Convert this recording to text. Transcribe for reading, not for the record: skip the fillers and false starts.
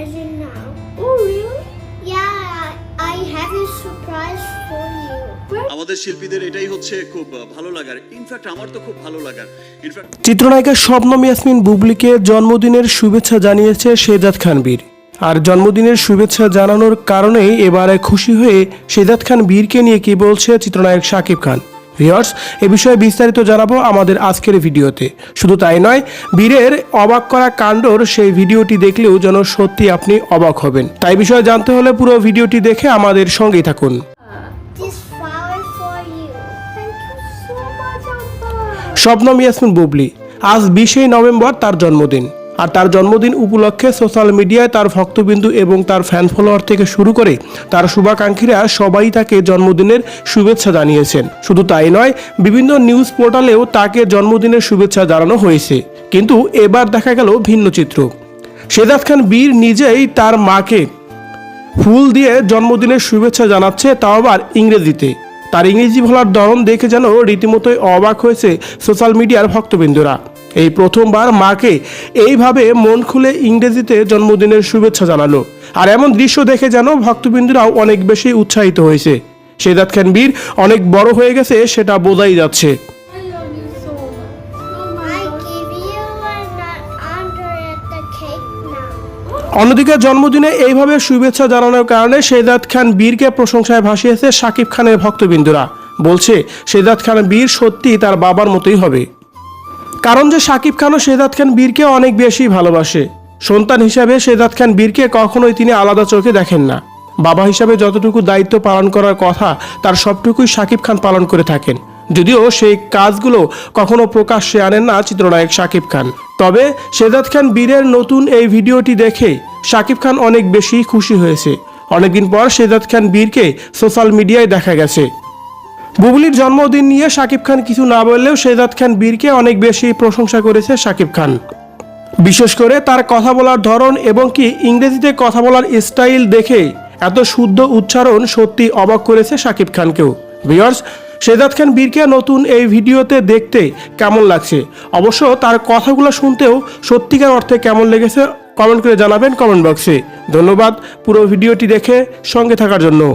present now. Oh, really? Yeah, I have a surprise for you. আমাদের শিল্পীদের এটাই হচ্ছে খুব ভালো লাগার, ইনফ্যাক্ট আমার তো খুব ভালো লাগার। ইনফ্যাক্ট চিত্রনায়িকা শবনম ইয়াসমিন বুবলিকে জন্মদিনের শুভেচ্ছা জানিয়েছে শেহজাদ খান বীর। আর জন্মদিনের শুভেচ্ছা জানানোর কারণেই এবারে খুশি হয়ে শেহজাদ খান বীরকে নিয়ে কি বলছে চিত্রনায়ক শাকিব খান। ভিউয়ার্স, এ বিষয়ে বিস্তারিত জানাবো আমাদের আজকের ভিডিওতে। শুধু তাই নয়, বীরের অবাক করা কাণ্ডর সেই ভিডিওটি দেখলেও যেন সত্যি আপনি অবাক হবেন। তাই বিষয়ে জানতে হলে পুরো ভিডিওটি দেখে আমাদের সঙ্গেই থাকুন। This flower for you. Thank you so much, Abba. Shabnam Yasmin Bubly আজ 20 নভেম্বর তার জন্মদিন। আর তার জন্মদিন উপলক্ষে সোশ্যাল মিডিয়ায় তার ভক্তবিন্দু এবং তার ফ্যান ফলোয়ার থেকে শুরু করে তার শুভাকাঙ্ক্ষীরা সবাই তাকে জন্মদিনের শুভেচ্ছা জানিয়েছেন। শুধু তাই নয়, বিভিন্ন নিউজ পোর্টালেও তাকে জন্মদিনের শুভেচ্ছা জানানো হয়েছে। কিন্তু এবার দেখা গেল ভিন্ন চিত্র। শেহজাদ খান বীর নিজেই তার মাকে ফুল দিয়ে জন্মদিনের শুভেচ্ছা জানাচ্ছে, তাও আবার ইংরেজিতে। তার ইংরেজি বলার ধরন দেখে যেন রীতিমতোই অবাক হয়েছে সোশ্যাল মিডিয়ার ভক্তবিন্দুরা। এই প্রথমবার মাকে এইভাবে মন খুলে ইংরেজিতে জন্মদিনের শুভেচ্ছা জানালো। আর এমন দৃশ্য দেখে যেন ভক্তবিন্দুরাও অনেক বেশি উৎসাহিত হয়েছে। শেহজাদ খান বীর অনেক বড় হয়ে গেছে, সেটা বোঝাই যাচ্ছে। I love you so much. I give you an under at the cake now. অন্যদিকে জন্মদিনে এইভাবে শুভেচ্ছা জানানোর কারণে শেহজাদ খান বীরকে প্রশংসায় ভাসিয়েছে শাকিব খানের ভক্তবিন্দুরা। বলছে শেহজাদ খান বীর সত্যি তার বাবার মতোই হবে। কারণ যে শাকিব খানও শেহজাদ খান বীরকে অনেক বেশি ভালোবাসে। সন্তান হিসাবে শেহজাদ খান বীরকে কখনোই তিনি আলাদা চোখে দেখেন না। বাবা হিসাবে যতটুকু দায়িত্ব পালন করার কথা তার সবটুকুই শাকিব খান পালন করে থাকেন, যদিও সেই কাজগুলো কখনো প্রকাশ্যে আনেন না চিত্রনায়ক শাকিব খান। তবে শেহজাদ খান বীরের নতুন এই ভিডিওটি দেখে শাকিব খান অনেক বেশি খুশি হয়েছে। অনেকদিন পর শেহজাদ খান বীরকে সোশ্যাল মিডিয়ায় দেখা গেছে। বুবলির জন্মদিন নিয়ে শাকিব খান কিছু না বললেও শেহজাদ খান বীরকে অনেক বেশি প্রশংসা করেছে শাকিব খান। বিশেষ করে তার কথা বলার ধরন এবং কি ইংরেজিতে কথা বলার স্টাইল দেখে এত শুদ্ধ উচ্চারণ সত্যি অবাক করেছে শাকিব খানকেও। ভিউয়ার্স, শেহজাদ খান বীরকে নতুন এই ভিডিওতে দেখতে কেমন লাগছে, অবশ্য তার কথাগুলো শুনতেও সত্যিকার অর্থে কেমন লেগেছে কমেন্ট করে জানাবেন কমেন্ট বক্সে। ধন্যবাদ পুরো ভিডিওটি দেখে সঙ্গে থাকার জন্য।